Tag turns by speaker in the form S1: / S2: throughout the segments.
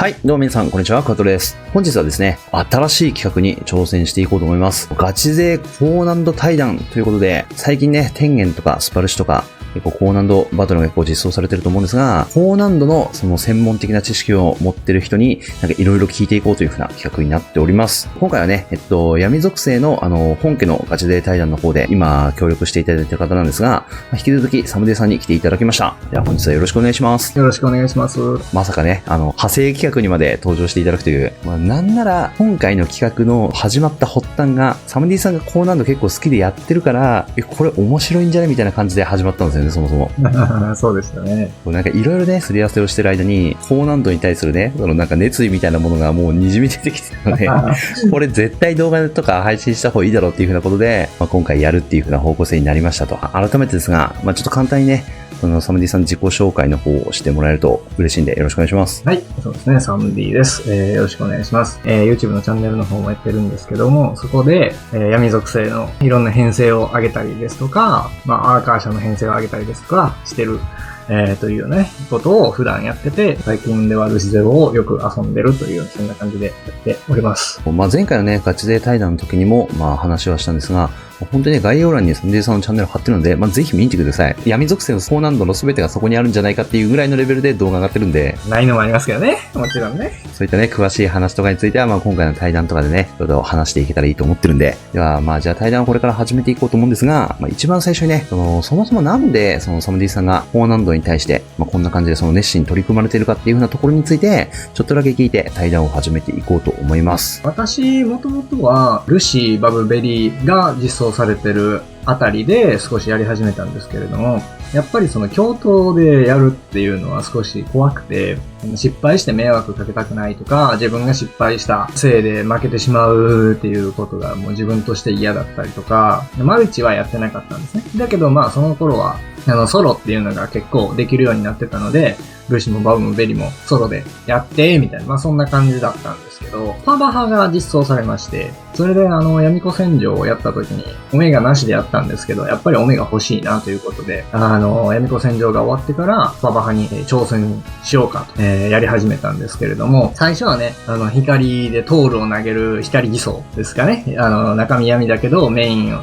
S1: はい、どうも皆さん、こんにちは、加藤です。本日はですね、新しい企画に挑戦していこうと思います。ガチ勢高難度対談ということで、最近ね、天元とかスパルシとか、結構高難度バトルが結構実装されてると思うんですが、高難度のその専門的な知識を持ってる人に、なんかいろいろ聞いていこうという風な企画になっております。今回はね、闇属性の本家のガチ勢対談の方で、今協力していただいている方なんですが、引き続きサムデーさんに来ていただきました。では本日はよろしくお願いします。
S2: よろしくお願いします。
S1: まさかね、派生企画にまで登場していただくという、なんなら今回の企画の始まった発端が、サムディさんが高難度結構好きでやってるから、これ面白いんじゃねみたいな感じで始まったんですよね、そもそも。
S2: そうですよね。
S1: なんかいろいろね、すり合わせをしてる間に、高難度に対するね、なんか熱意みたいなものがもう滲み出てきてたので、これ絶対動画とか配信した方がいいだろうっていう風なことで、今回やるっていう風な方向性になりましたと。改めてですが、ちょっと簡単にね、サムディさん自己紹介の方をしてもらえると嬉しいんでよろしくお願いします。
S2: はい、そうですね、サムディです。よろしくお願いします。YouTube のチャンネルの方もやってるんですけども、そこで、闇属性のいろんな編成を上げたりですとか、アーカー社の編成を上げたりですとかしてる、というね、ことを普段やってて、最近ではルシゼロをよく遊んでるという、そんな感じでやっております。
S1: 前回のね、ガチ勢対談の時にも、話はしたんですが、本当にね、概要欄にサムディさんのチャンネル貼ってるので、ぜひ見に来てください。闇属性の高難度の全てがそこにあるんじゃないかっていうぐらいのレベルで動画上がってるんで。
S2: ないのもありますけどね。もちろんね。
S1: そういったね、詳しい話とかについては、今回の対談とかでね、ちょっと話していけたらいいと思ってるんで。では、じゃあ対談をこれから始めていこうと思うんですが、一番最初にね、そもそもなんで、サムディさんが高難度に対して、こんな感じで熱心に取り組まれているかっていう風なところについて、ちょっとだけ聞いて対談を始めていこうと思います。
S2: 私、もともとは、ルシー、バブベリーが実装されてるあたりで少しやり始めたんですけれども、やっぱりその共闘でやるっていうのは少し怖くて、失敗して迷惑かけたくないとか、自分が失敗したせいで負けてしまうっていうことがもう自分として嫌だったりとか、マルチはやってなかったんですね。だけどその頃は、ソロっていうのが結構できるようになってたので、ルシもバブもベリもソロでやって、みたいな、そんな感じだったんですけど、パバハが実装されまして、それで闇子戦場をやった時に、オメガなしでやったんですけど、やっぱりオメガ欲しいなということで、闇子戦場が終わってから、パバハに挑戦しようかと、やり始めたんですけれども、最初はね、光でトールを投げる光偽装ですかね。中身闇だけど、メイン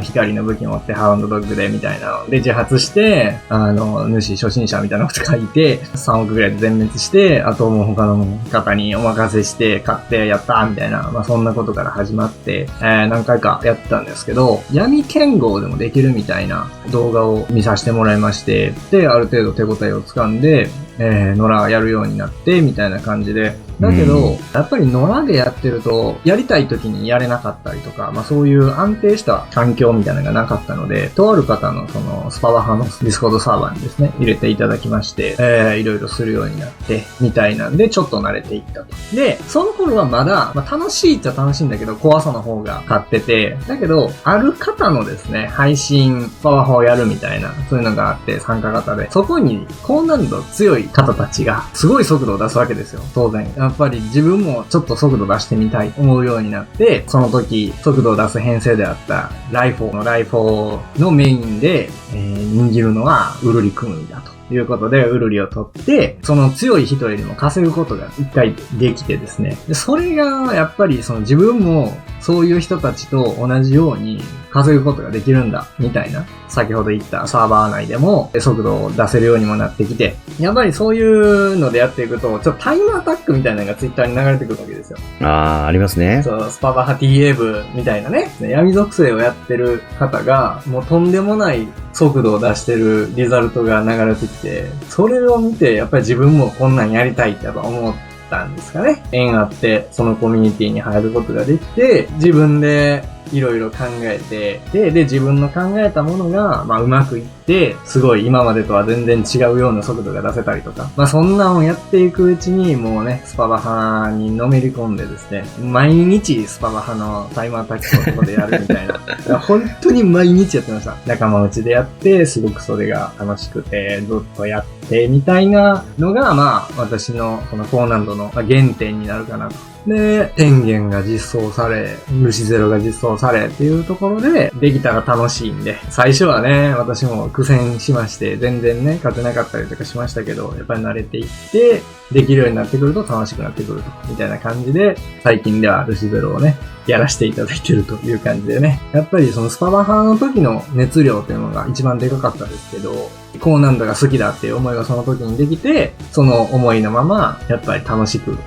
S2: 光の武器持ってハウンドドッグでみたいなので自発して、主初心者みたいなこと書いて、3億ぐらいで全滅して、あともう他の方にお任せして買ってやったみたいな、そんなことから始まって、何回かやってたんですけど、闇剣豪でもできるみたいな動画を見させてもらいまして、で、ある程度手応えをつかんで、野良やるようになって、みたいな感じで。だけど、やっぱり野良でやってると、やりたい時にやれなかったりとか、そういう安定した環境みたいなのがなかったので、とある方のスパワ派のディスコードサーバーにですね、入れていただきまして、いろいろするようになって、みたいなんで、ちょっと慣れていったと。で、その頃はまだ、楽しいっちゃ楽しいんだけど、怖さの方が勝ってて、だけど、ある方のですね、配信、スパワ派をやるみたいな、そういうのがあって、参加型で、そこに高難度強い方たちが、すごい速度を出すわけですよ。当然。やっぱり自分もちょっと速度出してみたいと思うようになって、その時、速度を出す編成であったライフォーのメインで、握るのはウルリクムイだと。いうことで、ウルリを取って、その強い人よりも稼ぐことが一回できてですね。で、それが、やっぱり自分も、そういう人たちと同じように稼ぐことができるんだ、みたいな。先ほど言ったサーバー内でも速度を出せるようにもなってきて、やっぱりそういうのでやっていくと、ちょっとタイムアタックみたいなのがツイッターに流れてくるわけですよ。
S1: ありますね。
S2: そう、スパバハ TA 部みたいなね、闇属性をやってる方が、もうとんでもない速度を出してるリザルトが流れてきて、それを見て、やっぱり自分もこんなんやりたいってやっぱ思ったんですかね。縁あって、そのコミュニティに入ることができて、自分でいろいろ考えて、で、自分の考えたものが、うまくいって、すごい今までとは全然違うような速度が出せたりとか、そんなんをやっていくうちに、もうね、スパバハにのめり込んでですね、毎日スパバハのタイムアタックをここでやるみたいな。本当に毎日やってました。仲間内でやって、すごくそれが楽しくて、ずっとやって、みたいなのが、私のこの高難度の原点になるかなとで、天元が実装され、ルシゼロが実装されっていうところで、できたら楽しいんで、最初はね、私も苦戦しまして、全然ね、勝てなかったりとかしましたけど、やっぱり慣れていって、できるようになってくると楽しくなってくると、みたいな感じで、最近ではルシゼロをね、やらせていただいてるという感じでね。やっぱりそのスパバハの時の熱量っていうのが一番でかかったですけど、高難度が好きだっていう思いがその時にできて、その思いのまま、やっぱり楽しく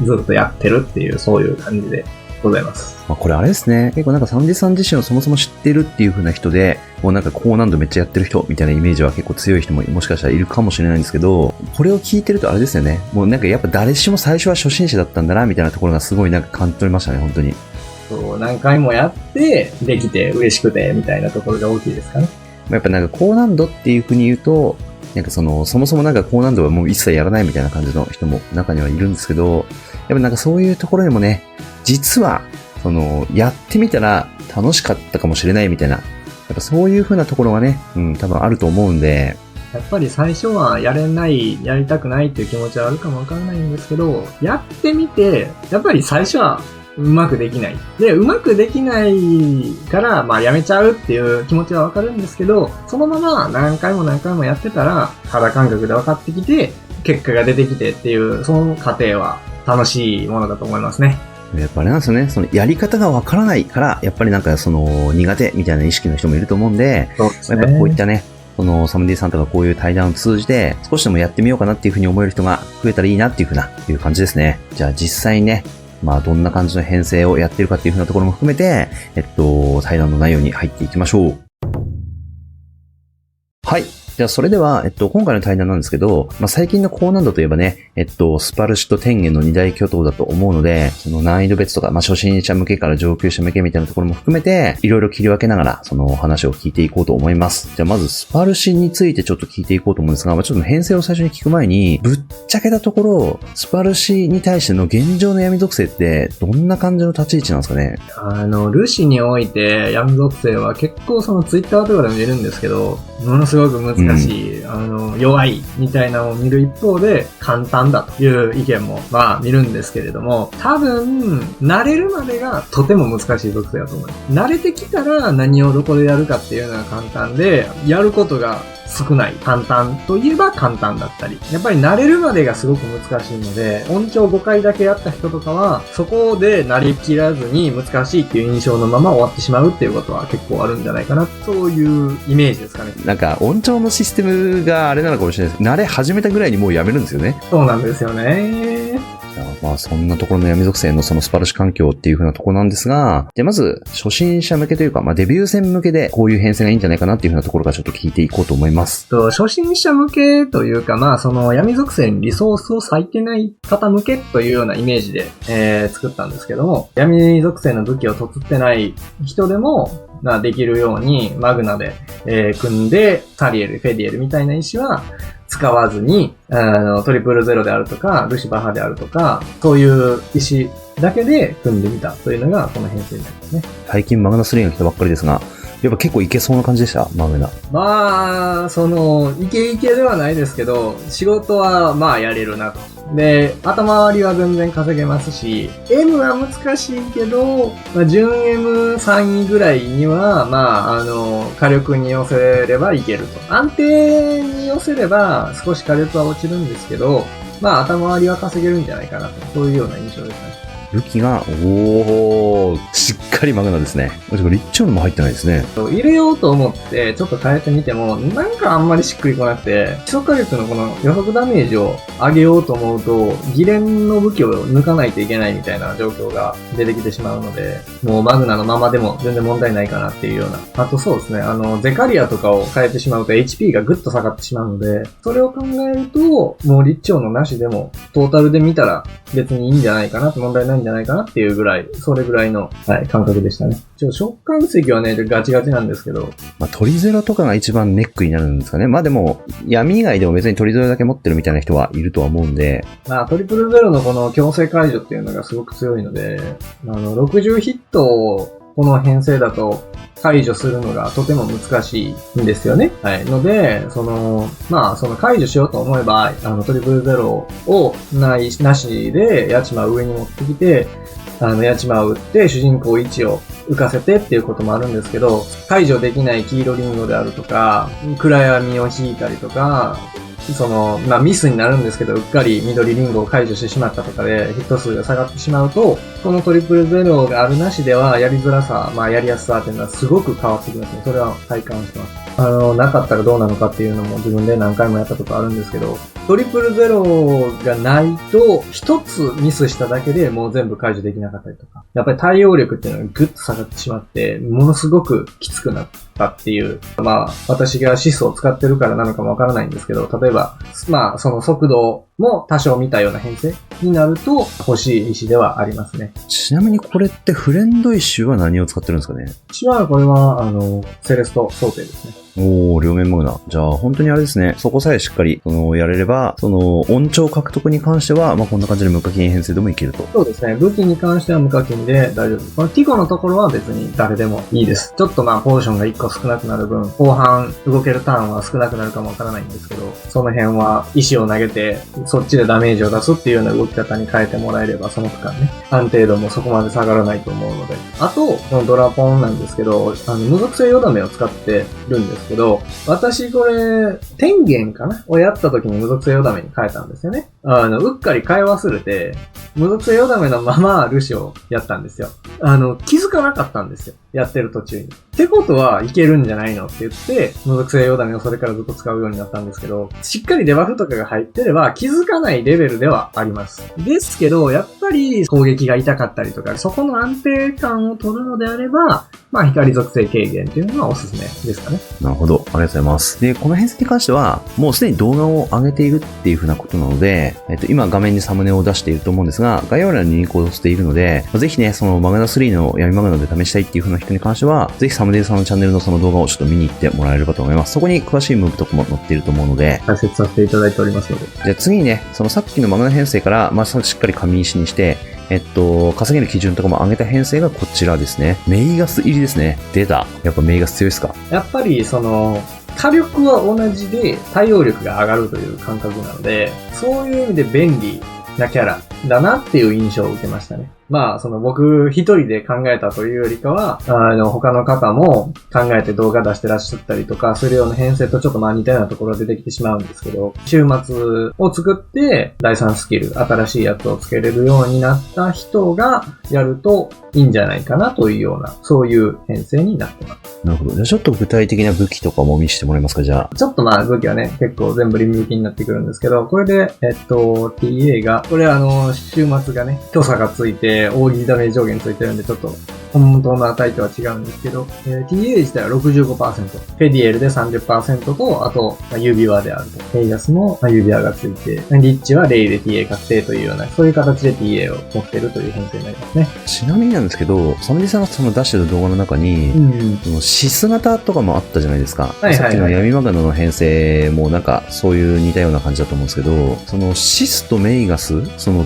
S2: ずっとやってるっていう、そういう感じでございます。
S1: まあ、これあれですね。結構なんかサンジさん自身をそもそも知ってるっていう風な人で、もうなんか高難度めっちゃやってる人みたいなイメージは結構強い人ももしかしたらいるかもしれないんですけど、これを聞いてるとあれですよね。もうなんかやっぱ誰しも最初は初心者だったんだなみたいなところがすごいなんか感じ取りましたね、本当に。
S2: そう、何回もやって、できて嬉しくてみたいなところが大きいですかね。
S1: やっぱなんか高難度っていう風に言うと、なんかそもそもなんか高難度はもう一切やらないみたいな感じの人も中にはいるんですけど、やっぱなんかそういうところでもね、実は、やってみたら楽しかったかもしれないみたいな、やっぱそういう風なところがね、多分あると思うんで、
S2: やっぱり最初はやれない、やりたくないっていう気持ちはあるかもわからないんですけど、やってみて、やっぱり最初はうまくできない。で、うまくできないから、まあやめちゃうっていう気持ちはわかるんですけど、そのまま何回も何回もやってたら、肌感覚で分かってきて、結果が出てきてっていう、その過程は楽しいものだと思いますね。
S1: やっぱあれなんですよね。そのやり方がわからないから、やっぱりなんか苦手みたいな意識の人もいると思うんで、
S2: そうですね。
S1: やっぱこういったね、サムディさんとかこういう対談を通じて、少しでもやってみようかなっていうふうに思える人が増えたらいいなっていう感じですね。じゃあ実際にね、まあどんな感じの編成をやってるかっていうふうなところも含めて、対談の内容に入っていきましょう。はい。じゃあ、それでは、今回の対談なんですけど、まあ、最近の高難度といえばね、スパルシと天元の二大巨頭だと思うので、その難易度別とか、まあ、初心者向けから上級者向けみたいなところも含めて、いろいろ切り分けながら、その話を聞いていこうと思います。じゃあ、まず、スパルシについてちょっと聞いていこうと思うんですが、まあ、ちょっと編成を最初に聞く前に、ぶっちゃけたところ、スパルシに対しての現状の闇属性って、どんな感じの立ち位置なんですかね？
S2: ルシにおいて闇属性は結構そのツイッターとかでも見るんですけど、ものすごく難しい、弱いみたいなのを見る一方で簡単だという意見もまあ見るんですけれども、多分慣れるまでがとても難しい属性だと思います。慣れてきたら何をどこでやるかっていうのが簡単で、やることが少ない。簡単といえば簡単だったり。やっぱり慣れるまでがすごく難しいので、音調5回だけやった人とかは、そこで慣れきらずに難しいっていう印象のまま終わってしまうっていうことは結構あるんじゃないかな。そういうイメージですかね。
S1: なんか音調のシステムがあれなのかもしれないです。慣れ始めたぐらいにもうやめるんですよね。
S2: そうなんですよね。
S1: まあそんなところの闇属性のそのスパルシ環境っていう風なところなんですが、でまず初心者向けというか、まあデビュー戦向けでこういう編成がいいんじゃないかなっていう風なところからちょっと聞いていこうと思います。
S2: 初心者向けというか、まあその闇属性にリソースを割いてない方向けというようなイメージで、作ったんですけども、闇属性の武器を取ってない人でも、できるようにマグナで、組んでサリエル、フェディエルみたいな石は使わずに、トリプルゼロであるとか、ルシバハであるとか、そういう石だけで組んでみたというのがこの編成になりますね。
S1: 最近マグナ3が来たばっかりですが、やっぱ結構いけそうな感じでした、マグナ。
S2: まあ、イケイケではないですけど、仕事はまあやれるなと。で、頭割りは全然稼げますし、M は難しいけど、準 M3 位ぐらいには、火力に寄せればいけると。安定に寄せれば少し火力は落ちるんですけど、頭割りは稼げるんじゃないかなと。そういうような印象ですね。
S1: 武器が、しっかりマグナですね。リッチョンも入ってないですね。
S2: 入れようと思ってちょっと変えてみても、なんかあんまりしっくりこなくて、基礎火力のこの予測ダメージを上げようと思うと、ギレンの武器を抜かないといけないみたいな状況が出てきてしまうので、もうマグナのままでも全然問題ないかなっていうような。あとそうですね、ゼカリアとかを変えてしまうと HP がぐっと下がってしまうので、それを考えると、もうリッチョンのなしでも、トータルで見たら別にいいんじゃないかなって問題ないんじゃないかなっていうぐらい、それぐらいの、感覚でしたね。召喚石はね、ガチガチなんですけど。
S1: トリゼロとかが一番ネックになるんですかね。でも、闇以外でも別にトリゼロだけ持ってるみたいな人はいるとは思うんで。
S2: トリプルゼロのこの強制解除っていうのがすごく強いので、60ヒットをこの編成だと解除するのがとても難しいんですよね。はい。ので、まあ、解除しようと思えば、トリプルゼロをなしで、ヤチマを上に持ってきて、ヤチマを打って、主人公1を浮かせてっていうこともあるんですけど、解除できない黄色リンゴであるとか、暗闇を引いたりとか、まあミスになるんですけど、うっかり緑リンゴを解除してしまったとかでヒット数が下がってしまうと、このトリプルゼロがあるなしではやりづらさ、まあやりやすさっていうのはすごく変わってきますね。それは体感してます。なかったらどうなのかっていうのも自分で何回もやったことあるんですけど、トリプルゼロがないと、一つミスしただけでもう全部解除できなかったりとか、やっぱり対応力っていうのがぐっと下がってしまって、ものすごくきつくなったっていう、まあ、私がシスを使ってるからなのかもわからないんですけど、例えば、まあ、その速度も多少見たような編成になると欲しい石ではありますね。
S1: ちなみにこれってフレンド石は何を使ってるんですかね？
S2: 私はこれは、セレスト想定ですね。
S1: 両面マグナ。じゃあ、本当にあれですね。そこさえしっかり、やれれば、音調獲得に関しては、まあ、こんな感じで無課金編成でもいけると。
S2: そうですね。武器に関しては無課金で大丈夫です。このティコのところは別に誰でもいいです。ちょっとまあ、ポーションが1個少なくなる分、後半動けるターンは少なくなるかもわからないんですけど、その辺は石を投げて、そっちでダメージを出すっていうような動き方に変えてもらえれば、その区間ね、安定度もそこまで下がらないと思うので。あと、このドラポンなんですけど、無属性ヨダメを使ってるんですけど、私これ、天元かなをやった時に無属性ヨダメに変えたんですよね。うっかり変え忘れて、無属性ヨダメのままルシをやったんですよ。気づかなかったんですよ。やってる途中に。ってことはいけるんじゃないのって言って、無属性ヨダメをそれからずっと使うようになったんですけど、しっかりデバフとかが入ってれば気づかないレベルではあります。ですけど、やっぱり攻撃が痛かったりとか、そこの安定感を取るのであれば、まあ光属性軽減っていうのがおすすめですかね。
S1: なるほど。ありがとうございます。で、この編成に関しては、もうすでに動画を上げているっていうふうなことなので、今画面にサムネを出していると思うんですが、概要欄にリンクをしているので、ぜひね、そのマグナ3の闇マグナで試したいっていうふうな人に関しては、ぜひサムネイルさんのチャンネルのその動画をちょっと見に行ってもらえればと思います。そこに詳しいムーブとかも載っていると思うので、
S2: 解説させていただいておりますので。
S1: じゃあ次にね、そのさっきのマグナ編成から、まあ、しっかり紙石にして、稼げる基準とかも上げた編成がこちらですね。メイガス入りですね。出た。やっぱメイガス強いですか？
S2: やっぱり火力は同じで対応力が上がるという感覚なので、そういう意味で便利なキャラだなっていう印象を受けましたね。まあ、僕一人で考えたというよりかは、他の方も考えて動画出してらっしゃったりとかするような編成とちょっとまあ似たようなところが出てきてしまうんですけど、週末を作って第3スキル、新しいやつをつけれるようになった人がやるといいんじゃないかなというような、そういう編成になってます。
S1: なるほど。じゃあちょっと具体的な武器とかも見せてもらえますか、じゃあ。
S2: ちょっとまあ武器はね、結構全部リム武器になってくるんですけど、これで、TA が、これ週末がね、強さがついて、大喜利ダメージ上限ついてるんで、ちょっと、本当の値とは違うんですけど、TA 自体は 65%、フェディエルで 30% と、あと、指輪であると。ヘイガスも指輪がついて、リッチはレイで TA 確定というような、そういう形で TA を持ってるという編成になりますね。
S1: ちなみになんですけど、サムディさんがその出してる動画の中に、シス型とかもあったじゃないですか。さっきの闇マグナの編成もなんか、そういう似たような感じだと思うんですけど、そのシスとメイガス、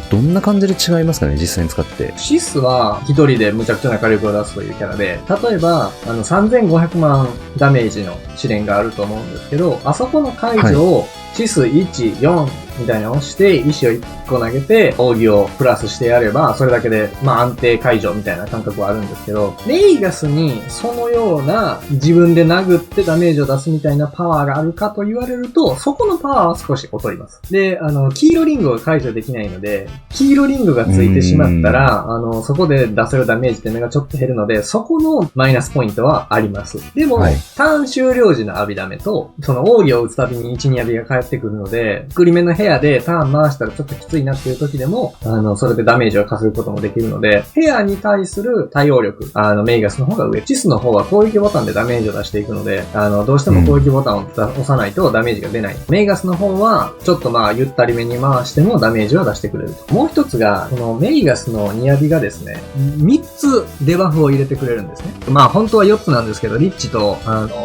S1: どんな感じで違いますかね、実際に使って。
S2: シスは一人で無茶苦茶な火力を出すというキャラで、例えば、3500万ダメージの試練があると思うんですけど、あそこの解除を、シス1、4みたいなのを押して、石を1個投げて、奥義をプラスしてやれば、それだけで、まあ安定解除みたいな感覚はあるんですけど、メイガスにそのような自分で殴ってダメージを出すみたいなパワーがあるかと言われると、そこのパワーは少し劣ります。で、黄色リンゴが解除できないので、黄色リンゴがついてしまったら、そこで出せるダメージっていうのがちょっと減るので、そこのマイナスポイントはあります。でも、ターン終了時の浴びダメと、その奥義を打つたびに1、2浴びが返ってくるので、クリメの部屋でターン回したらちょっときついなっていう時でも、それでダメージを稼ぐこともできるので、部屋に対する対応力、メイガスの方が上。シスの方は攻撃ボタンでダメージを出していくので、どうしても攻撃ボタンを押さないとダメージが出ない。メイガスの方は、ちょっとまあ、ゆったりめに回してもダメージは出してくれると。もう一つが、このメイガスのニアビがですね、3つデバフを入れてくれるんですね。まあ、本当は4つなんですけど、リッチと、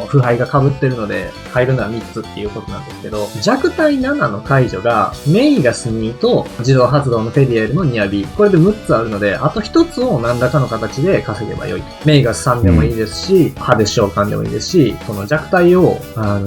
S2: 腐敗が被ってるので、入るのは3つっていうことなんですけど、弱体7の解除が、メイガス2と自動発動のフェディエルのニアビー。これで6つあるので、あと1つを何らかの形で稼げばよい。メイガス3でもいいですし、ハデス召喚でもいいですし、その弱体を、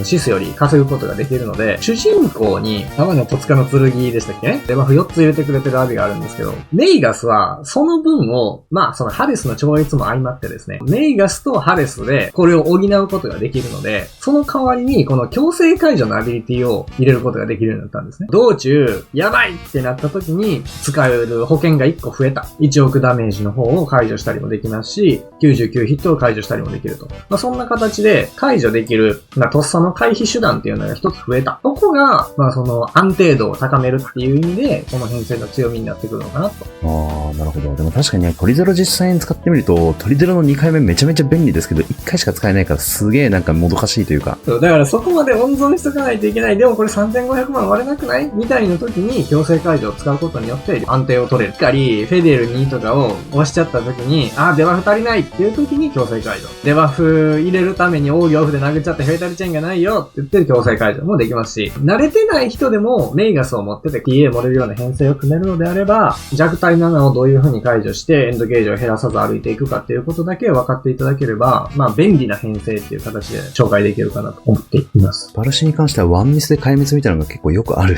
S2: シスより稼ぐことができるので、主人公に、玉の戸塚の剣でしたっけね、デバフ4つ入れてくれてるアビがあるんですけど、メイガスは、その分を、そのハデスの超越も相まってですね、メイガスとハデスで、これを補うことができるので、その代わりに、この強制解除のアビリティを入れることができるようになったんですね。道中、やばいってなった時に、使える保険が1個増えた。1億ダメージの方を解除したりもできますし、99ヒットを解除したりもできると。そんな形で解除できる、とっさの回避手段っていうのが一つ増えた。ここが、その安定度を高めるっていう意味で、この編成の強みになってくるのかなと。
S1: ああ、なるほど。でも確かにね、トリゼロ実際に使ってみると、トリゼロの2回目めちゃめちゃ便利ですけど、1回しか使えないからすげえなんかもどかしいというか。
S2: そう、だからそこまで温存しとかないといけない。でもこれ3500万割れなくないみたいな時に強制解除を使うことによって安定を取れる。しっかりフェデル2とかを押しちゃった時に、デバフ足りないっていう時に強制解除。デバフ入れるために奥義オフで殴っちゃってフェイタルチェーンがないよって言って強制解除もできますし、慣れてない人でもメイガスを持ってて PA 盛れるような編成を組めるのであれば、弱体7をどういう風に解除してエンドゲージを減らさず歩いていくかっていうことだけ分かっていただければ、便利な編成っていう形で紹介できるかなと思っています。
S1: スパルシに関してはワンミスで壊滅みたいなのが結構よくある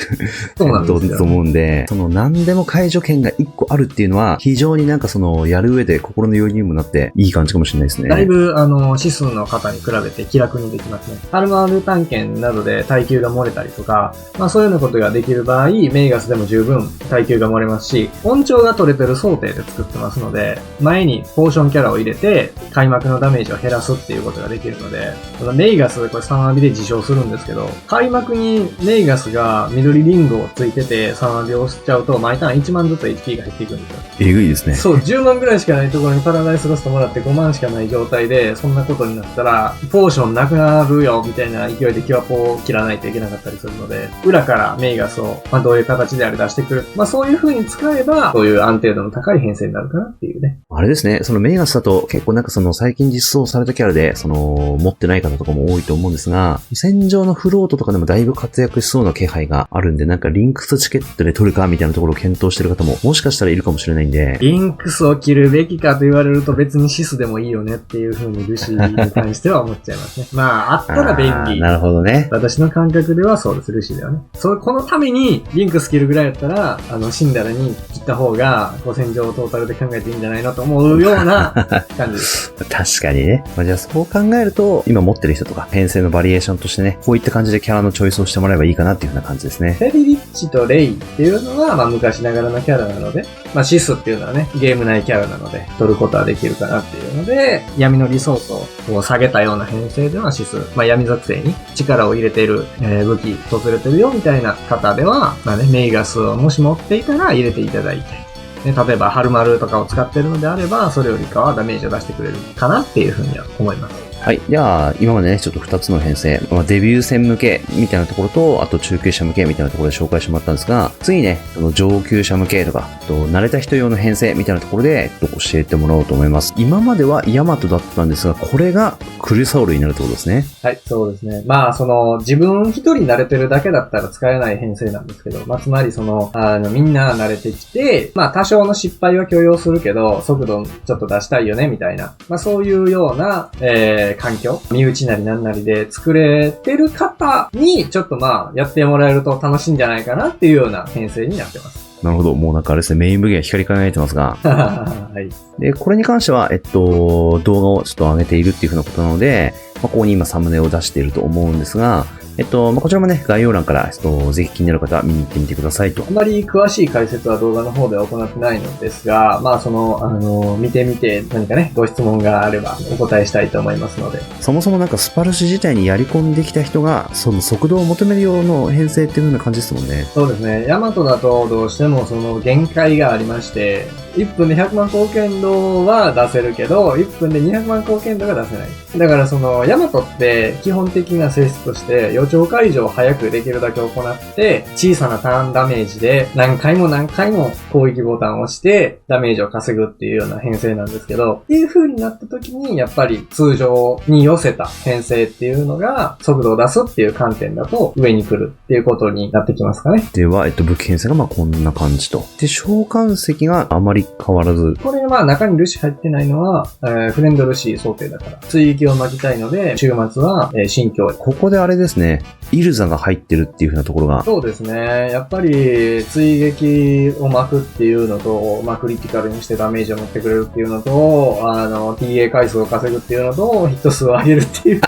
S2: そうなんですよ
S1: と思うんで、その何でも解除権が1個あるっていうのは非常になんかそのやる上で心の余裕にもなっていい感じかもしれないですね。
S2: だいぶ指数の方に比べて気楽にできますね。ハルマール探検などで耐久が漏れたりとか、そういうようなことができる場合、メイガスでも十分耐久が漏れますし、音調が取れてる想定で作ってますので、前にポーションキャラを入れて開幕のダメージを減らすっていうことができるので、メイガスこれ3アビで自称するんですけど、開幕にメイガスが緑リンゴをついてて3アビを押しちゃうと毎ターン1万ずつ HP が減っていくんですよ。
S1: えぐいですね。
S2: そう、10万ぐらいしかないところにパラダイスロストもらって5万しかない状態で、そんなことになったら、ポーションなくなるよ、みたいな勢いでキュアポを切らないといけなかったりするので、裏からメイガスを、どういう形であれ出してくる。そういう風に使えば、そういう安定度の高い編成になるかなっていうね。
S1: あれですね、そのメイガスだと結構なんかその最近実装されたキャラで、その持ってない方とかも多いと思うんですが、戦場のフロートとかでもだいぶ活躍しそうな気配があるんで、なんかリンクスチケットで取るかみたいなところを検討してる方ももしかしたらいるかもしれないんで。
S2: リンクスを切るべきかと言われると別にシスでもいいよねっていう風にルシーに関しては思っちゃいますね。あったら便利。
S1: なるほどね。
S2: 私の感覚ではそうです、ルシーではね。このためにリンクス切るぐらいだったら、シンダラに切った方が、戦場をトータルで考えていいんじゃないのと思うような感じです。
S1: 確かにね。じゃあそう考えると、今持ってる人とか、編成のバリエーションとしてね、こういった感じでキャラのチョイスをしてもらえばいいかなっていう風な感じですね。
S2: フェリリッチとレイっていうのは、昔ながらのキャラなので、シスっていうのはね、ゲーム内キャラなので、取ることはできるかなっていうので、闇のリソースを下げたような編成ではシス、闇属性に力を入れている、武器、突れてるよみたいな方では、メイガスをもし持っていたら入れていただいて、例えば、ハルマルとかを使ってるのであれば、それよりかはダメージを出してくれるかなっていうふうには思います。
S1: はい。じゃあ、今までね、ちょっと2つの編成、デビュー戦向けみたいなところと、あと中級者向けみたいなところで紹介してもらったんですが、次ね、その上級者向けとか、慣れた人用の編成みたいなところで、教えてもらおうと思います。今まではヤマトだったんですが、これがクルサウルになるってことですね。
S2: はい、そうですね。自分一人慣れてるだけだったら使えない編成なんですけど、つまりみんな慣れてきて、多少の失敗は許容するけど、速度ちょっと出したいよね、みたいな。そういうような、環境、身内なりなんなりで作れてる方に、ちょっとやってもらえると楽しいんじゃないかなっていうような編成になってます。
S1: なるほど。もうなんかあれですね、メイン武器が光り輝いてますが。
S2: はい。
S1: で、これに関しては、動画をちょっと上げているっていう風なことなので、ここに今サムネを出していると思うんですが、こちらもね、概要欄から、ぜひ気になる方は見に行ってみてくださいと。
S2: あまり詳しい解説は動画の方では行ってないのですが、見てみて何かね、ご質問があればお答えしたいと思いますので。
S1: そもそもなんかスパルシ自体にやり込んできた人が、その速度を求めるような編成っていう風な感じですもんね。
S2: そうですね。ヤマトだとどうしてもその限界がありまして、1分で100万貢献度は出せるけど、1分で200万貢献度が出せない。だからその、ヤマトって基本的な性質として、予兆解除を早くできるだけ行って、小さなターンダメージで何回も何回も攻撃ボタンを押して、ダメージを稼ぐっていうような編成なんですけど、っていう風になった時に、やっぱり通常に寄せた編成っていうのが、速度を出すっていう観点だと上に来るっていうことになってきますかね。
S1: では、武器編成がまあこんな感じと。で、召喚石があまり変わらず。
S2: これがまあ中にルシ入ってないのは、フレンドルシー想定だから。追撃を巻きたいので、週末は、新境へ。
S1: ここであれですね、イルザが入ってるっていう風なところが。
S2: そうですね。やっぱり、追撃を巻くっていうのと、まあクリティカルにしてダメージを持ってくれるっていうのと、TA 回数を稼ぐっていうのと、ヒット数を上げるっていう。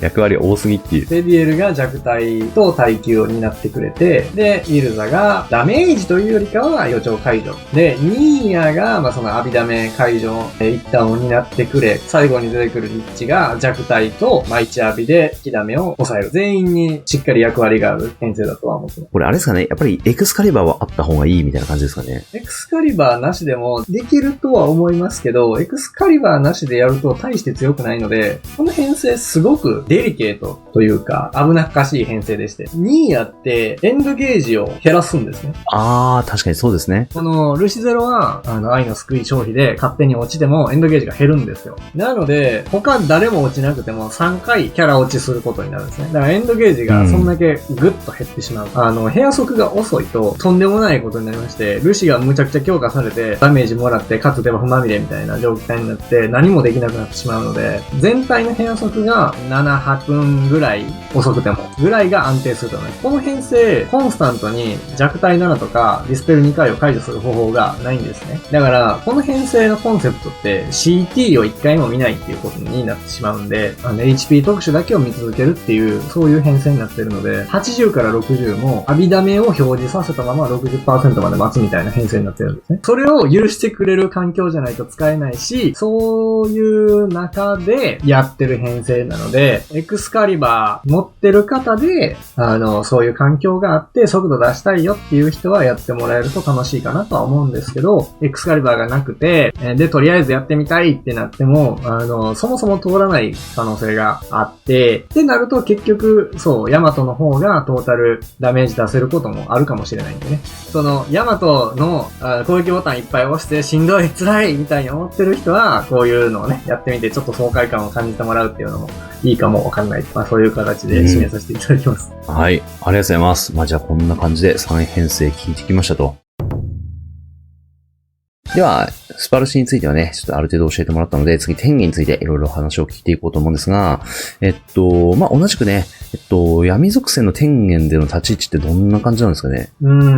S1: 役割多すぎっていう。
S2: レディエルが弱体と耐久を担ってくれて、で、イルザがダメージというよりかは予兆解除。で、ニーヤが、まあ、そのアビダメ解除の一端を担ってくれ、最後に出てくるリッチが弱体とマイチアビで引きダメを抑える。全員にしっかり役割がある編成だとは思ってます。
S1: これあれですかね、やっぱりエクスカリバーはあった方がいいみたいな感じですかね。
S2: エクスカリバーなしでもできるとは思いますけど、エクスカリバーなしでやると大して強くないので、この編成すごくデリケートというか危なっかしい編成でして、ニーヤってエンドゲージを減らすんですね。
S1: 確かにそうですね。
S2: このルシゼロは、愛の救い消費で勝手に落ちてもエンドゲージが減るんですよ。なので、他誰も落ちなくても3回キャラ落ちすることになるんですね。だからエンドゲージがそんだけグッと減ってしまう。部屋速が遅いととんでもないことになりまして、ルシがむちゃくちゃ強化されてダメージもらってかつデバフまみれみたいな状態になって何もできなくなってしまうので、全体の部屋速が7、8分ぐらい遅くてもぐらいが安定すると思います。この編成、コンスタントに弱体7とかディスペル2回を解除する方法がないんですね。だから、この編成のコンセプトって CT を1回も見ないっていうことになってしまうんで、HP 特殊だけを見続けるっていう、そういう編成になってるので、80から60もアビダメを表示させたまま 60% まで待つみたいな編成になってるんですね。それを許してくれる環境じゃないと使えないし、そういう中でやってる編成なので、エクスカリバー持ってる方で、そういう環境があって速度出したいよっていう人はやってもらえると楽しいかなとは思うんですけど、エクスカリバーがなくて、で、とりあえずやってみたいってなっても、そもそも通らない可能性があって、ってなると結局、そう、ヤマトの方がトータルダメージ出せることもあるかもしれないんでね。その、ヤマトの攻撃ボタンいっぱい押してしんどい、辛いみたいに思ってる人は、こういうのをね、やってみてちょっと爽快感を感じてもらうっていうのもいいかもわかんない。まあそういう形で締めさせていただきます。
S1: はい。ありがとうございます。じゃあこんな感じで3編成聞いてきましたと。では、スパルシについてはね、ちょっとある程度教えてもらったので、次天元についていろいろ話を聞いていこうと思うんですが、同じくね、闇属性の天元での立ち位置ってどんな感じなんですかね？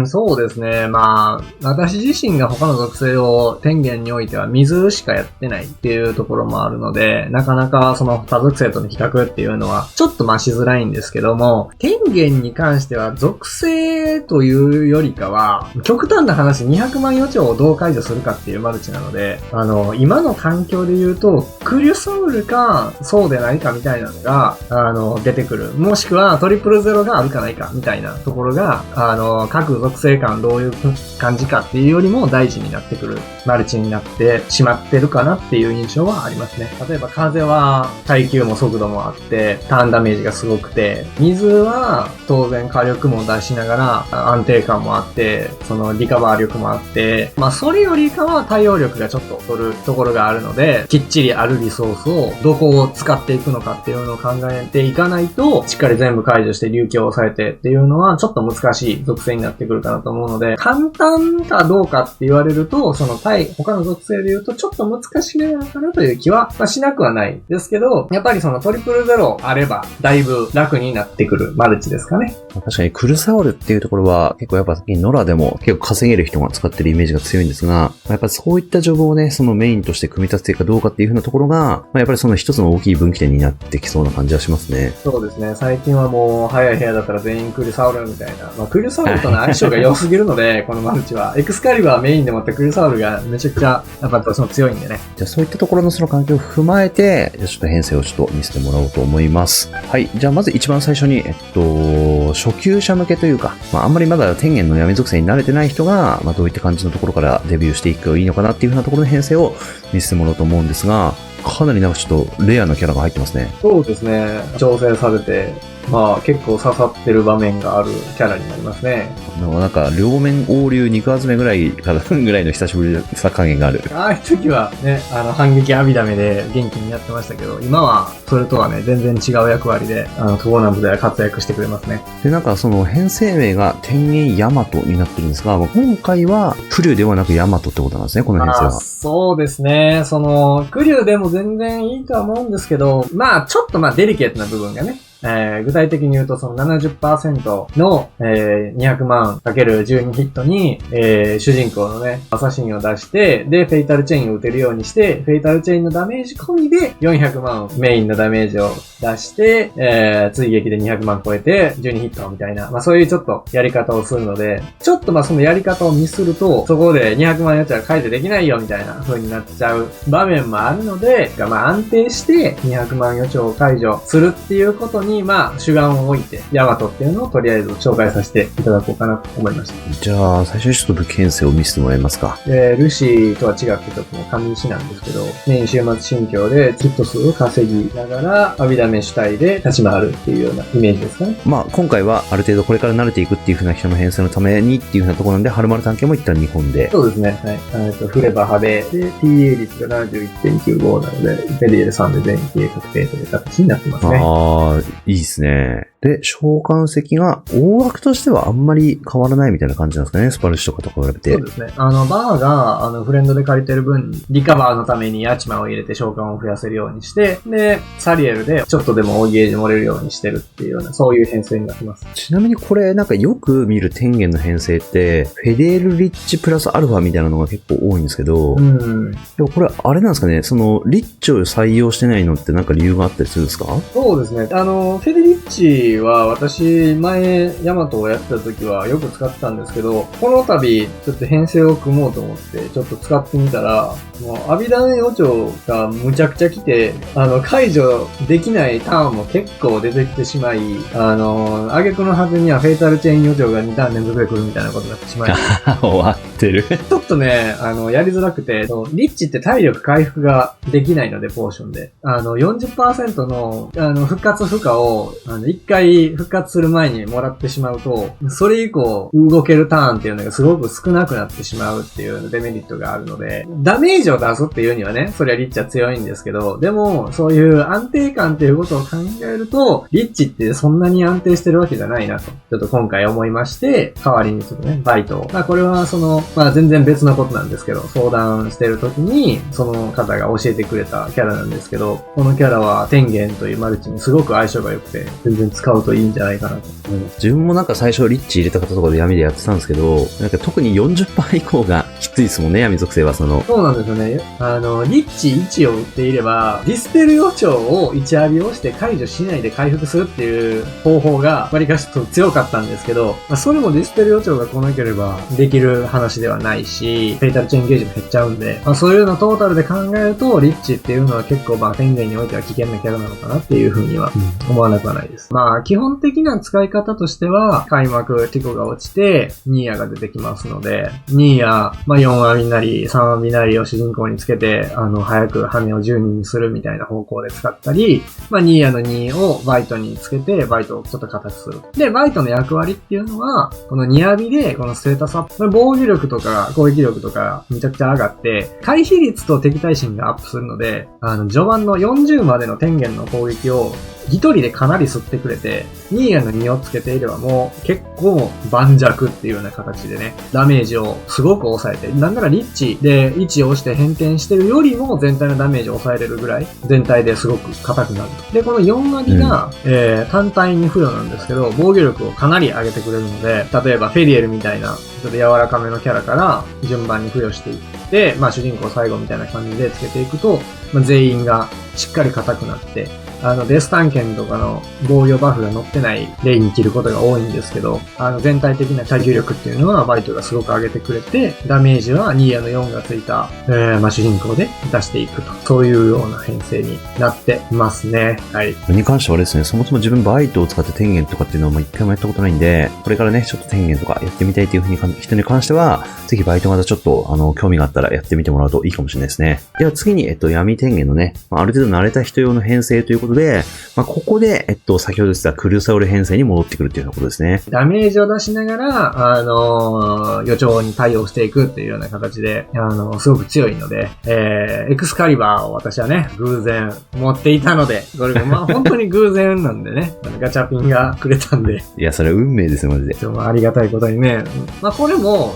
S2: そうですね。まあ、私自身が他の属性を天元においては水しかやってないっていうところもあるので、なかなかその他属性との比較っていうのはちょっとましづらいんですけども、天元に関しては属性というよりかは、極端な話200万予兆をどう解除するかっていうマルチなので、今の環境で言うと、クリュサウルかそうでないかみたいなのが、出てくる。もしくはトリプルゼロがあるかないかみたいなところが、各属性間どういう感じかっていうよりも大事になってくるマルチになってしまってるかなっていう印象はありますね。例えば風は耐久も速度もあって、ターンダメージがすごくて、水は当然火力も出しながら安定感もあって、そのリカバー力もあって、まあそれよりかは対応力がちょっと取るところがあるので、きっちりあるリソースをどこを使っていくのかっていうのを考えていかないと、しっかり全部解除して流気を抑えてっていうのはちょっと難しい属性になってくるかなと思うので、簡単かどうかって言われると、その他の属性で言うとちょっと難しめなのかなという気は、しなくはないですけど、やっぱりそのトリプルゼロあればだいぶ楽になってくるマルチですかね。
S1: 確かにクルサオルっていうところは結構やっぱノラでも結構稼げる人が使ってるイメージが強いんですが、やっぱそういったジョブをね、そのメインとして組み立てていくかどうかっていう風なところが、やっぱりその一つの大きい分岐点になってきそうな感じはしますね。
S2: そうですね。最近はもう早い部屋だったら全員クリサウルみたいな。クリサウルとの相性が良すぎるので、このマルチは。エクスカリバーメインでもってクリサウルがめちゃくちゃやっぱその強いんでね。
S1: じゃあそういったところのその環境を踏まえて、じゃあちょっと編成をちょっと見せてもらおうと思います。はい。じゃあまず一番最初に、初級者向けというか、あんまりまだ天元の闇属性に慣れてない人が、どういった感じのところからデビューしていくといいのかなっていう風なところの編成を見せてもらおうと思うんですが、かなりなんかちょっとレアなキャラが入ってますね。
S2: そうですね。調整されて、まあ結構刺さってる場面があるキャラになりますね。
S1: なんか両面横流肉集めぐらいからぐらいの久しぶりのさ加減がある。
S2: ああいう時はね、反撃阿弥陀目で元気にやってましたけど、今はそれとはね、全然違う役割で、トーナメントでは活躍してくれますね。
S1: で、なんかその編成名が天元ヤマトになってるんですが、今回はクリュウではなくヤマトってことなんですね、この編成は。
S2: そうですね。クリュウでも全然いいとは思うんですけど、まあちょっとデリケートな部分がね、具体的に言うとその 70% の、200万 ×12 ヒットに、主人公のね、アサシンを出して、で、フェイタルチェインを打てるようにして、フェイタルチェインのダメージ込みで400万メインのダメージを出して、追撃で200万超えて12ヒットみたいな、そういうちょっとやり方をするので、ちょっとそのやり方をミスると、そこで200万やつは解除できないよみたいな風になっちゃう場面もあるので、安定して200万予兆を解除するっていうことに主眼を置いて、ヤマトっていうのをとりあえず紹介させていただこうかなと思いました。
S1: じゃあ、最初にちょっと武器編成を見せてもらえますか。
S2: ルシーとは違ってちょっと紙石なんですけど、年週末心境でヒット数を稼ぎながら、阿弥陀目主体で立ち回るっていうようなイメージですかね。
S1: 今回はある程度これから慣れていくっていう風な人の編成のためにっていう風なところなんで、春丸探検も一旦日本で。
S2: そうですね。はい。振れば派で、PA 率が 71.95 なので、フェディエル3で全員確定という形になってますね。
S1: いいですね。で、召喚石が大枠としてはあんまり変わらないみたいな感じなんですかね、スパルシとかと比べて。
S2: そうですね。バーが、フレンドで借りてる分、リカバーのためにヤチマを入れて召喚を増やせるようにして、で、サリエルでちょっとでも大ゲージ盛れるようにしてるっていうような、そういう編成になってます。
S1: ちなみにこれ、なんかよく見る天元の編成って、フェデールリッチプラスアルファみたいなのが結構多いんですけど、でもこれ、あれなんですかね、その、リッチを採用してないのってなんか理由があったりするんですか？
S2: そうですね。フェデリッチは私、前、ヤマトをやってた時はよく使ってたんですけど、この度、ちょっと編成を組もうと思って、ちょっと使ってみたら、もう、阿弥陀目予兆がむちゃくちゃ来て、解除できないターンも結構出てきてしまい、挙句の果てにはフェイタルチェーン予兆が2ターン連続で来るみたいなことになってしまい。
S1: 終わってる。
S2: ちょっとね、やりづらくて、リッチって体力回復ができないので、ポーションで。40% の、復活負荷を、1回復活する前にもらってしまうと、それ以降、動けるターンっていうのがすごく少なくなってしまうっていうデメリットがあるので、ダメージを出すっていうにはね、そりゃリッチは強いんですけど、でも、そういう安定感っていうことを考えると、リッチってそんなに安定してるわけじゃないなと、ちょっと今回思いまして、代わりにちょっとね、バイトを。これは全然別のことなんですけど、相談してる時に、その方が教えてくれたキャラなんですけど、このキャラは天元というマルチにすごく相性が良くて、全然使うといいんじゃないかなと思います。
S1: 自分もなんか最初リッチ入れた方とかで闇でやってたんですけど、なんか特に 40% 以降がきついですもんね、闇属性は
S2: そうなんですよね。リッチ1を打っていれば、ディスペル予兆を1浴びをして解除しないで回復するっていう方法が、わりかしちょっと強かったんですけど、それもディスペル予兆が来なければできる話ではないし、フェイタルチェーンゲージも減っちゃうんで、そういうのトータルで考えると、リッチっていうのは結構天元においては危険なキャラなのかなっていうふうには思わなくはないです。基本的な使い方としては、開幕、ティコが落ちて、ニーヤが出てきますので、ニーヤ、4浴びなり、3浴びなりを主人公につけて、早く羽を10人にするみたいな方向で使ったり、ニーヤの2をバイトにつけて、バイトをちょっと形する。で、バイトの役割っていうのは、この2浴びで、このステータスアップ、防御力とか攻撃力とかめちゃくちゃ上がって、回避率と敵対心がアップするので、序盤の40までの天元の攻撃を一人でかなり吸ってくれて、ニーヤの2をつけていればもう結構盤石っていうような形でね、ダメージをすごく抑えて、なんならリッチで1を押して変転してるよりも全体のダメージを抑えれるぐらい、全体ですごく硬くなる。で、この4割が、単体に付与なんですけど、防御力をかなり上げてくれるので、例えばフェリエルみたいな、ちょっと柔らかめのキャラから順番に付与していって、主人公最後みたいな感じでつけていくと、全員がしっかり硬くなって、デスタン剣とかの防御バフが乗ってないレイに切ることが多いんですけど、全体的な耐久力っていうのはバイトがすごく上げてくれて、ダメージはニーヤの4がついた、主人公で出していくと。そういうような編成になってますね。はい。
S1: これに関してはですね、そもそも自分バイトを使って天元とかっていうのは一回もやったことないんで、これからね、ちょっと天元とかやってみたいっていう人に関しては、ぜひバイト型ちょっと、興味があったらやってみてもらうといいかもしれないですね。では次に、闇天元のね、ある程度慣れた人用の編成ということで、ここで、先ほど言ってたクルサウル編成に戻ってくるっていうようなことですね。
S2: ダメージを出しながら、予兆に対応していくっていうような形で、すごく強いので、エクスカリバーを私はね、偶然持っていたので、これも本当に偶然なんでね、ガチャピンがくれたんで。
S1: いや、それは運命ですよ、マジで。
S2: ありがたいことにね、これも、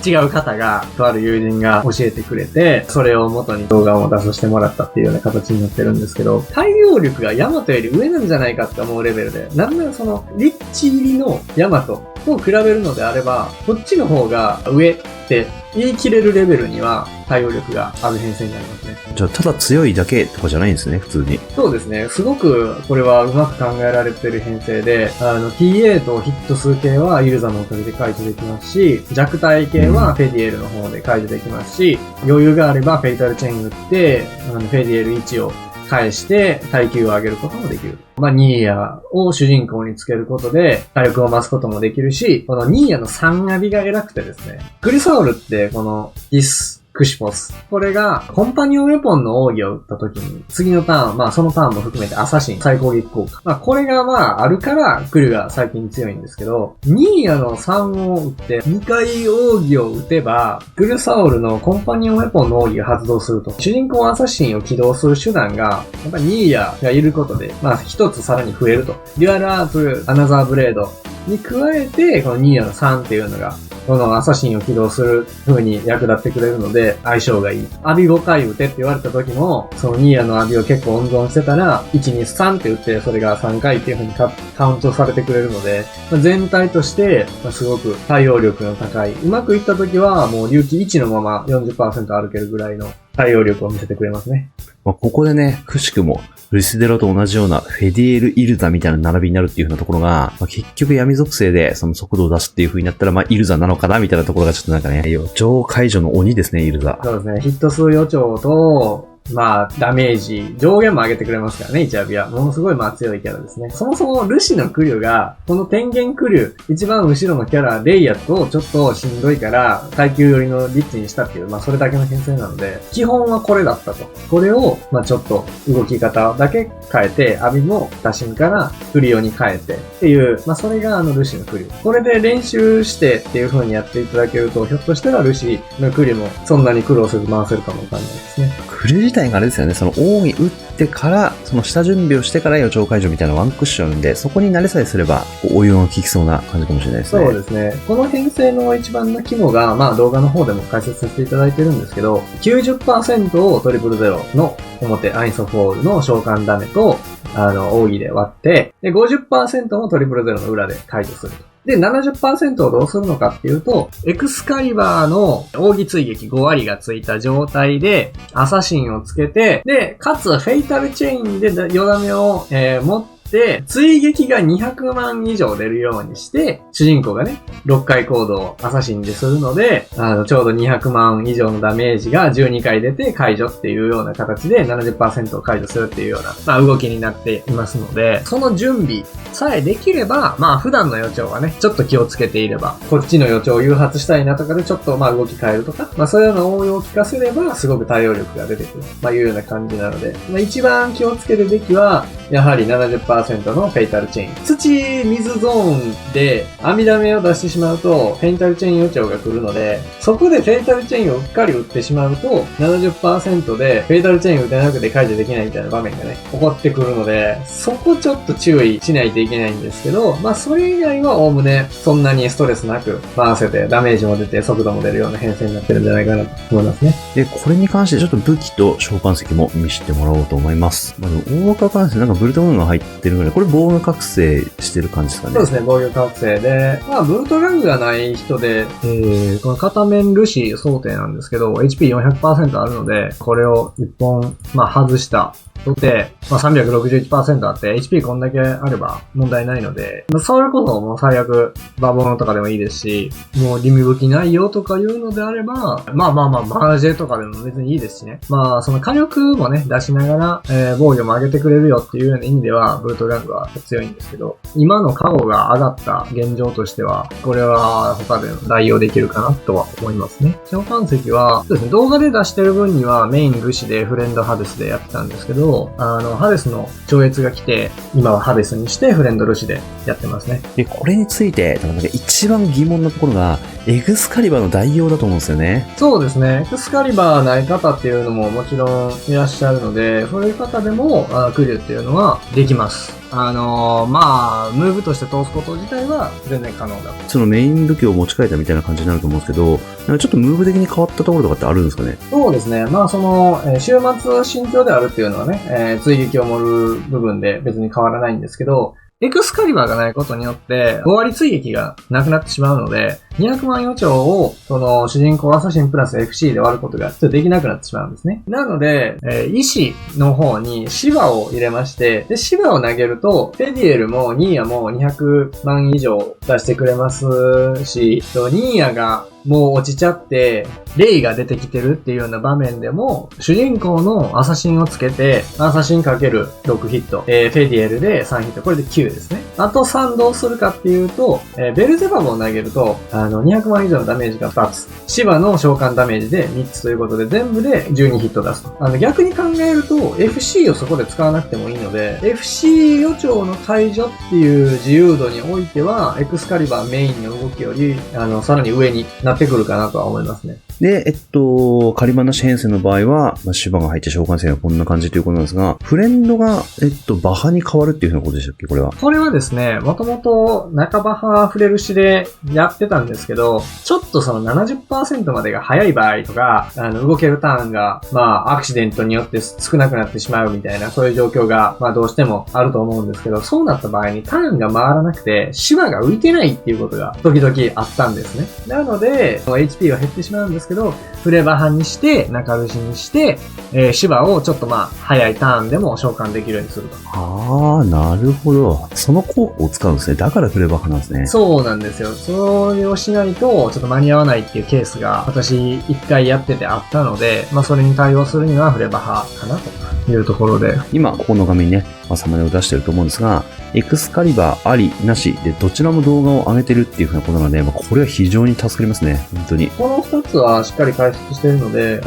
S2: 違う方が、とある友人が教えてくれて、それを元に動画を出させてもらったっていうような形になってるんですけど、対応力がヤマトより上なんじゃないかって思うレベルで、なんならその、リッチ入りのヤマトと比べるのであれば、こっちの方が上って言い切れるレベルには対応力がある編成になりますね。
S1: じゃあ、ただ強いだけとかじゃないんですね、普通に。
S2: そうですね。すごく、これはうまく考えられてる編成で、TA とヒット数系はイルザのおかげで解除できますし、弱体系はフェディエルの方で解除できますし、余裕があればフェイタルチェーン打って、フェディエル1を返して耐久を上げることもできる。ニーヤを主人公につけることで火力を増すこともできるし、このニーヤの3アビが偉くてですね、クリサウルってこのディス、クシポス。これが、コンパニオンウェポンの奥義を打った時に、次のターン、そのターンも含めてアサシン、最攻撃効果。これがあるから、クリュが最近強いんですけど、ニーヤの3を打って、2回奥義を打てば、クルサオルのコンパニオンウェポンの奥義が発動すると、主人公アサシンを起動する手段が、やっぱりニーヤがいることで、一つさらに増えると。デュアルアーツ、アナザーブレードに加えて、このニーヤの3っていうのが、このアサシンを起動する風に役立ってくれるので相性がいい。アビ5回打てって言われた時も、そのニーヤのアビを結構温存してたら、1、2、3って打って、それが3回っていう風にカウントされてくれるので、全体として、すごく対応力の高い。うまくいった時は、もう隆起1のまま 40% 歩けるぐらいの対応力を見せてくれますね。
S1: ここでね、くしくも、ルシデロと同じようなフェディエル・イルザみたいな並びになるっていう風なところが、結局闇属性でその速度を出すっていう風になったら、イルザなのかなみたいなところがちょっとなんかね、予兆解除の鬼ですね、イルザ。
S2: そうですね、ヒット数予兆と、ダメージ、上限も上げてくれますからね、イチャビは。ものすごい強いキャラですね。そもそもルシのクリュが、この天元クリュ、一番後ろのキャラ、レイヤとちょっとしんどいから、耐久寄りのリッチにしたっていう、それだけの編成なので、基本はこれだったと。これを、ちょっと動き方だけ変えて、アビも打診からクリオに変えてっていう、それがルシのクリュ。これで練習してっていう風にやっていただけると、ひょっとしたらルシのクリュもそんなに苦労せず回せるかもわかんないですね。
S1: クリュ自体があれですよね、その奥義打ってから、その下準備をしてから予兆解除みたいなワンクッションで、そこに慣れさえすれば、応用が効きそうな感じかもしれないですね。
S2: そうですね。この編成の一番の肝が、動画の方でも解説させていただいてるんですけど、90% をトリプルゼロの表アイソフォールの召喚ダメと、奥義で割って、で、50% のトリプルゼロの裏で解除すると。で、70% をどうするのかっていうと、エクスカリバーの奥義追撃5割がついた状態で、アサシンをつけて、で、かつフェイタルチェインで4ダメを、持って、追撃が200万以上出るようにして、主人公がね、6回行動をアサシンでするので、ちょうど200万以上のダメージが12回出て解除っていうような形で 70% を解除するっていうような、動きになっていますので、その準備さえできれば、普段の予兆はね、ちょっと気をつけていれば、こっちの予兆を誘発したいなとかでちょっと動き変えるとか、そういうような応用を聞かせれば、すごく対応力が出てくる、いうような感じなので、一番気をつけるべきは、やはり 70% のフェイタルチェーン。土、水ゾーンで網ダメを出してしまうと、フェイタルチェーン予兆が来るので、そこでフェイタルチェーンをうっかり打ってしまうと、70% でフェイタルチェーン打てなくて解除できないみたいな場面がね、起こってくるので、そこちょっと注意しないといけないんですけど、それ以外はおおむね、そんなにストレスなく回せて、ダメージも出て、速度も出るような編成になってるんじゃないかなと思いますね。
S1: で、これに関してちょっと武器と召喚石も見せてもらおうと思います。大枠関してなんかブルトガンが入ってるぐらい、これ防御覚醒してる感じですかね。
S2: そうですね、防御覚醒で、ブルトガンがない人で、この片面ルシ想定なんですけど、HP400% あるので、これを1本、外したとて、361% あって、HP こんだけあれば問題ないので、それこそもう最悪、バボンとかでもいいですし、もうリミ武器ないよとかいうのであれば、マージェとかでも別にいいですしね。その火力もね、出しながら、防御も上げてくれるよっていうような意味では、ブルートガングは強いんですけど、今のカゴが上がった現状としては、これは他で代用できるかなとは思いますね。召喚石は、そうですね、動画で出してる分にはメインルシでフレンドハデスでやってたんですけど、ハデスの超越が来て、今はハデスにしてフレンドルシでやってますね。
S1: で、これについて、なんか一番疑問なところが、エクスカリバーの代用だと思うんですよね。
S2: そうですね。エクスカリバーない方っていうのももちろんいらっしゃるので、そういう方でも、クリューっていうのはできます。ムーブとして通すこと自体は全然可能だと。
S1: そのメイン武器を持ち替えたみたいな感じになると思うんですけど、なんかちょっとムーブ的に変わったところとかってあるんですかね？
S2: そうですね。週末心境であるっていうのはね、追撃を盛る部分で別に変わらないんですけど、エクスカリバーがないことによって、5割追撃がなくなってしまうので、200万予兆を、主人公アサシンプラス FC で割ることがちょっとできなくなってしまうんですね。なので、石の方にシバを入れまして、で、シバを投げると、フェディエルもニーヤも200万以上出してくれますし、ニーヤがもう落ちちゃって、レイが出てきてるっていうような場面でも、主人公のアサシンをつけて、アサシンかける6ヒット、フェディエルで3ヒット、これで9ですね。あと3どうするかっていうと、ベルゼバブを投げると、200万以上のダメージが2つ。シバの召喚ダメージで3つということで、全部で12ヒット出すと。逆に考えると、FC をそこで使わなくてもいいので、FC 予兆の解除っていう自由度においては、エクスカリバーメインの動きより、さらに上になってくるかなとは思いますね。
S1: で、カリバナシ編成の場合は、シバが入って召喚性がこんな感じということなんですが、フレンドが、バハに変わるっていうふうなことでしたっけ、これは。
S2: これはですね、もともと中バハフレルシでやってたんですけど、ちょっとその 70% までが早い場合とか、動けるターンが、アクシデントによって少なくなってしまうみたいな、そういう状況が、どうしてもあると思うんですけど、そうなった場合にターンが回らなくて、シバが浮いてないっていうことが時々あったんですね。なので、HP は減ってしまうんですけど、フレバハにして、中ルシにして、シバをちょっと早いターンでも召喚できるようにすると。
S1: ああ、なるほど。その効果を使うんですね。だからフレバハなんですね。
S2: そうなんですよ。それをしないと、ちょっと間に合わないっていうケースが、私一回やっててあったので、それに対応するにはフレバハかなというところで。
S1: 今、ここの画面にね、サムネを出してると思うんですが、エクスカリバーあり、なしで、どちらも動画を上げてるっていうふうなことなので、これは非常に助かりますね。本当に。
S2: この2つはしっかり解説しているので、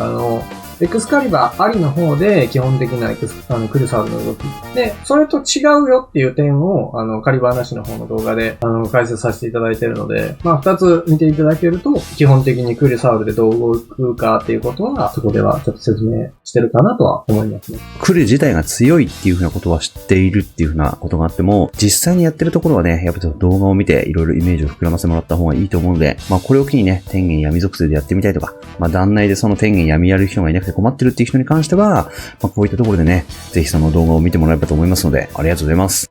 S2: エクスカリバーありの方で基本的なクルサールの動き。で、それと違うよっていう点を、カリバーなしの方の動画で、解説させていただいているので、二つ見ていただけると、基本的にクルサールでどう動くかっていうことは、そこではちょっと説明してるかなとは思いますね。
S1: クル自体が強いっていうふうなことは知っているっていうふうなことがあっても、実際にやってるところはね、やっぱり動画を見ていろいろイメージを膨らませてもらった方がいいと思うので、これを機にね、天元闇属性でやってみたいとか、団内でその天元闇やる人がいなくて困ってるっていう人に関しては、こういったところでね、ぜひその動画を見てもらえればと思いますので、ありがとうございます。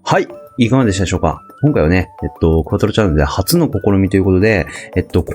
S1: はい。いかがでしたでしょうか？今回はね、クワトロチャンネルで初の試みということで、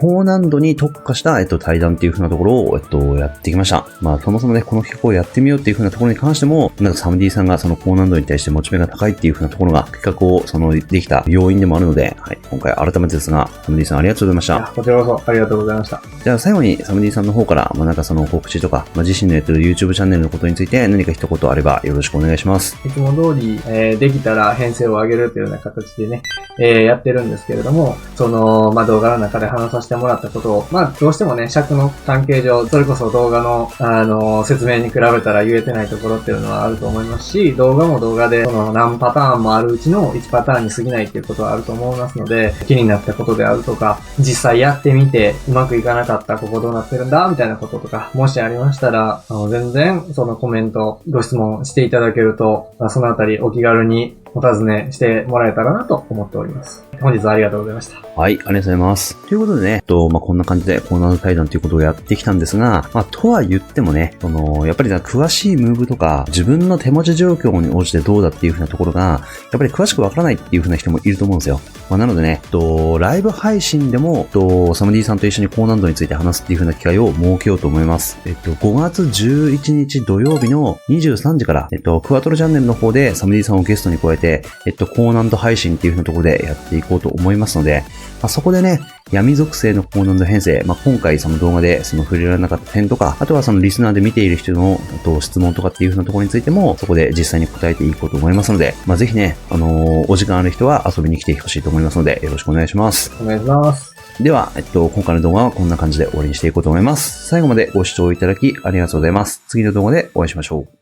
S1: 高難度に特化した、対談っていう風なところを、やってきました。そもそもね、この企画をやってみようっていう風なところに関しても、サムディさんがその高難度に対してモチベが高いっていう風なところが、企画を、できた要因でもあるので、はい、今回改めてですが、サムディさんありがとうございました。
S2: こちらこそありがとうございました。
S1: じゃあ最後にサムディさんの方から、その告知とか、自身のやってる YouTube チャンネルのことについて何か一言あればよろしくお願いします。
S2: いつも通り、できたら編成を上げるというような形でね、やってるんですけれども、動画の中で話させてもらったことを、どうしてもね、尺の関係上、それこそ動画の、説明に比べたら言えてないところっていうのはあると思いますし、動画も動画で、何パターンもあるうちの1パターンに過ぎないっていうことはあると思いますので、気になったことであるとか、実際やってみて、うまくいかなかった、ここどうなってるんだ、みたいなこととか、もしありましたら、全然、コメント、ご質問していただけると、そのあたりお気軽にお尋ねしてもらえたらなと思っております。本日はありがとうございました。
S1: はい、ありがとうございます。ということでね、こんな感じで高難度対談ということをやってきたんですが、とは言ってもね、やっぱり詳しいムーブとか、自分の手持ち状況に応じてどうだっていう風なところが、やっぱり詳しくわからないっていう風な人もいると思うんですよ。なのでね、ライブ配信でも、サムディさんと一緒に高難度について話すっていう風な機会を設けようと思います。5月11日土曜日の23時から、クワトロチャンネルの方でサムディさんをゲストに加えて、高難度配信っていう風なところでやっていこうと思いますので、そこでね、闇属性の高難度編成、今回その動画で触れられなかった点とか、あとはそのリスナーで見ている人の質問とかっていう風なところについても、そこで実際に答えていこうと思いますので、ぜひね、お時間ある人は遊びに来てほしいと思いますので、よろしくお願いします。
S2: お願いします。
S1: では、今回の動画はこんな感じで終わりにしていこうと思います。最後までご視聴いただきありがとうございます。次の動画でお会いしましょう。